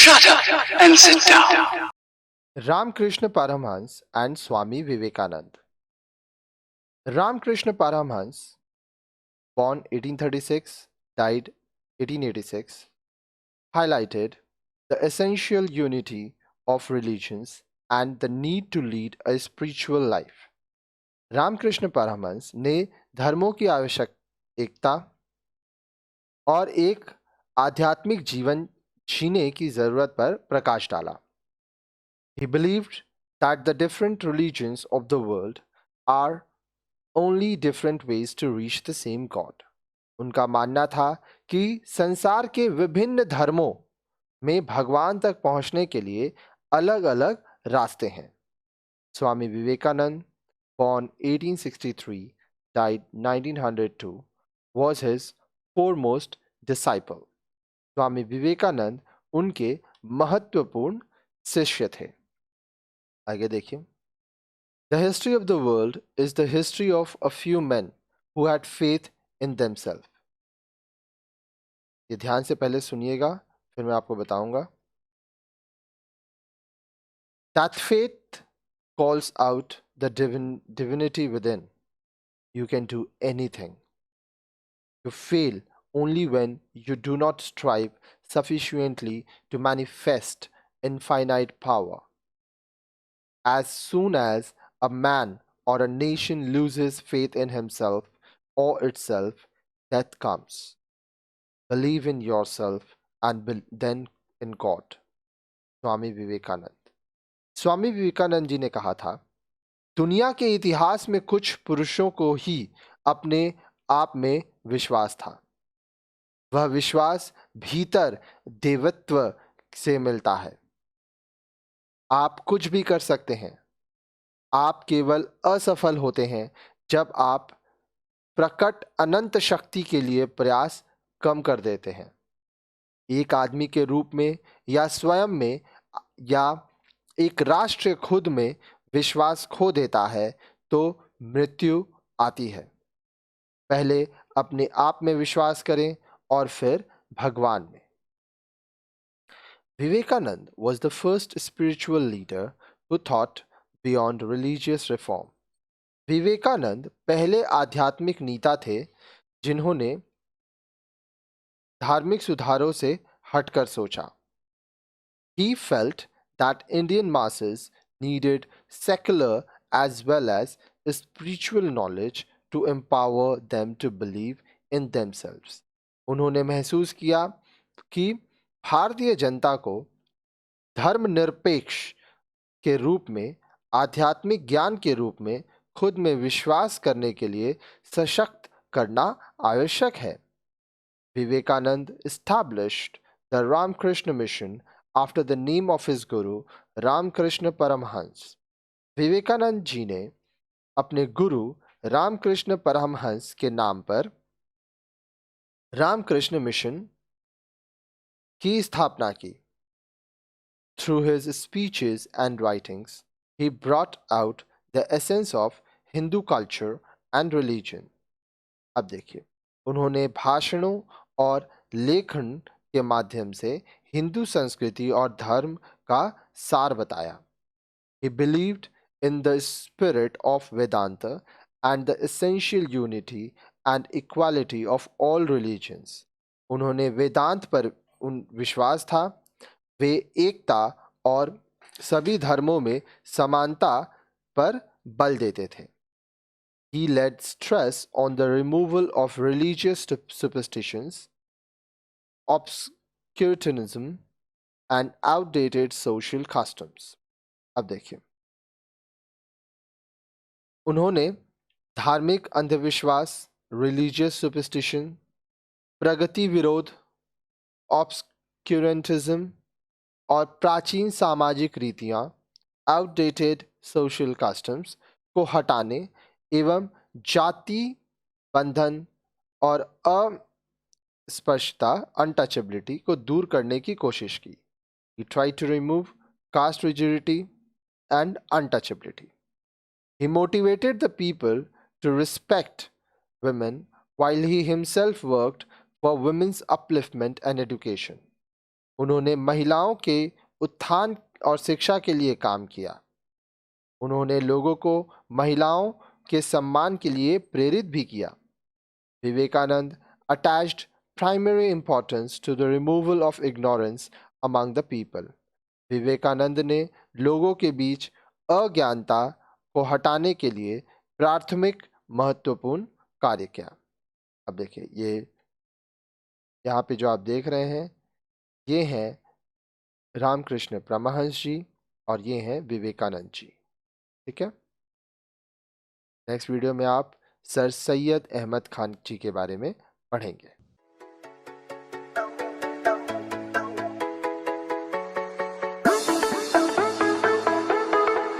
Shut up and sit down. Ramakrishna Paramhans and Swami Vivekanand. Ramakrishna Paramhans, born 1836, died 1886, highlighted the essential unity of religions and the need to lead a spiritual life. Ramakrishna Paramhans ने धर्मों की आवश्यक एकता और एक आध्यात्मिक जीवन जीने की जरूरत पर प्रकाश डाला. He believed that the different religions of the world are only different ways to reach the same God. उनका मानना था कि संसार के विभिन्न धर्मों में भगवान तक पहुंचने के लिए अलग अलग रास्ते हैं. Swami Vivekananda, born 1863, died 1902, was his foremost disciple. Swami Vivekananda उनके महत्वपूर्ण शिष्य थे. आगे देखिए. The history of the world is the history of a few men who had faith in themselves. ये ध्यान से पहले सुनिएगा, फिर मैं आपको बताऊंगा. That faith calls out the divinity within. You can do anything. You fail only when you do not strive sufficiently to manifest infinite power. As soon as a man or a nation loses faith in himself or itself, death comes. Believe in yourself and then in God. Swami Vivekananda. Swami Vivekananda ji ने कहा था, दुनिया के इतिहास में कुछ पुरुषों को ही अपने आप में विश्वास था. वह विश्वास भीतर देवत्व से मिलता है. आप कुछ भी कर सकते हैं. आप केवल असफल होते हैं जब आप प्रकट अनंत शक्ति के लिए प्रयास कम कर देते हैं. एक आदमी के रूप में या स्वयं में या एक राष्ट्र खुद में विश्वास खो देता है तो मृत्यु आती है. पहले अपने आप में विश्वास करें और फिर भगवान में. Vivekananda was the first spiritual leader who thought beyond religious reform. Vivekananda पहले आध्यात्मिक नेता थे जिन्होंने धार्मिक सुधारों से हटकर सोचा. He felt that Indian masses needed secular as well as spiritual knowledge to empower them to believe in themselves. उन्होंने महसूस किया कि भारतीय जनता को धर्मनिरपेक्ष के रूप में, आध्यात्मिक ज्ञान के रूप में खुद में विश्वास करने के लिए सशक्त करना आवश्यक है. Vivekanand established the Ramakrishna mission after the name of his guru Ramakrishna Paramhans. Vivekananda ji ने अपने गुरु रामकृष्ण परमहंस के नाम पर रामकृष्ण मिशन की स्थापना की. Through his speeches and writings, he brought out the essence of Hindu culture and religion. अब देखिए, उन्होंने भाषणों और लेखन के माध्यम से हिंदू संस्कृति और धर्म का सार बताया. He believed in the spirit of Vedanta and the essential unity and equality of all religions. उन्होंने वेदांत पर विश्वास था, वे एकता और सभी धर्मों में समानता पर बल देते थे. He laid stress on the removal of religious superstitions, obscurantism, and outdated social customs. अब देखिए, उन्होंने धार्मिक अंधविश्वास, रिलीजियस सुपरस्टिशन, प्रगति विरोध, ऑब्सक्यूरेंटिज्म और प्राचीन सामाजिक रीतियां, आउटडेटेड सोशल कस्टम्स को हटाने एवं जाति बंधन और अस्पष्टता, अनटचेबिलिटी को दूर करने की कोशिश की. He tried to remove caste rigidity and untouchability. He motivated the people to respect women while he himself worked for women's upliftment and education. उन्होंने महिलाओं के उत्थान और शिक्षा के लिए काम किया। उन्होंने लोगों को महिलाओं के सम्मान के लिए प्रेरित भी किया। Vivekananda attached primary importance to the removal of ignorance among the people. Vivekananda ने लोगों के बीच अज्ञानता को हटाने के लिए प्राथमिक महत्वपूर्ण कार्य किया। अब देखिए, ये यहाँ पे जो आप देख रहे हैं, ये हैं रामकृष्ण परमहंस जी और ये हैं विवेकानंद जी। ठीक है। नेक्स्ट वीडियो में आप सर सैयद अहमद खान जी के बारे में पढ़ेंगे।